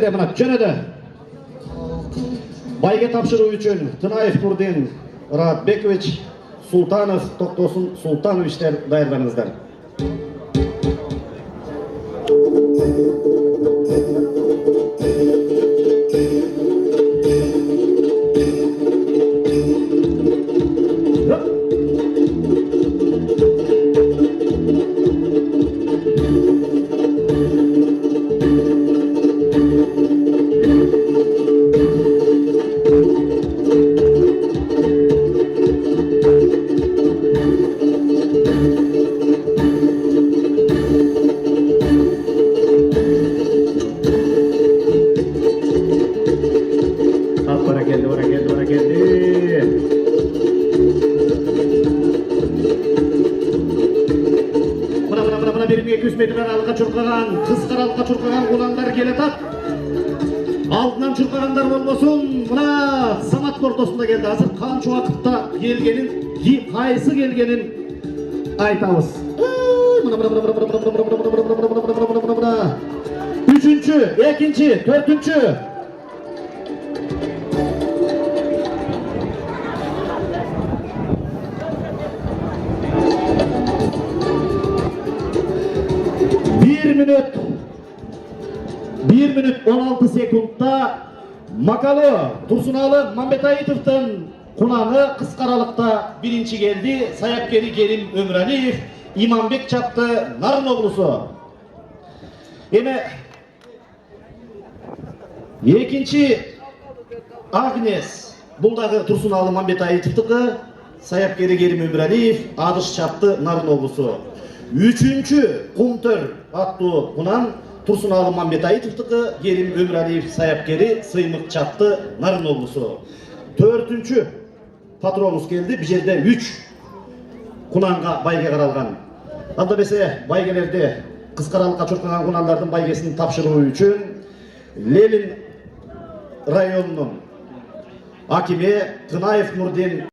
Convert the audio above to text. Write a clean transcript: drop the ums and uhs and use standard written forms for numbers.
Кете мына жөнөдө. Байге тапшыруу үчүн Тынаев Нурдин Радбекович, Султанов Токтосун Султановичтер даярдаңыздар. Кыскаралыкка чуркаган куландар келатат. Алдынан чуркагандар болбосун. Мына Самат ортосунда келди. Азыр канча убакытта келгенин, кайсы келгенин айтабыз. Үчүнчү, экинчи, төртүнчү. Bir minut 16 sekundda Makalo Tursunalı Mambetayitov'tan Kunanı Kıskaralıkta birinci geldi. Sayapkeri Kerim Ömraliyev, İmambek çaptı Narınoğlusu. Ekinci Agnes Buldağı Tursunalı Mambetayitov'tıkı Sayapkeri Kerim Ömraliyev, Adış çaptı Narınoğlusu. Üçüncü Kumtör attı Kunan Tursunalı Mambetayitov'tıkı Kerim Ömraliyev Sayapkeri Sıymık çaptı Narınoğlusu. Dördüncü patronumuz geldi. Bir жерде 3 Kunanға байге қаралған. Анда бесе байгелерде Кыскаралыкка чуркаган Kunandардын байгесин тапшыруу үчүн Ленин районунун акими Тынаев Нурдин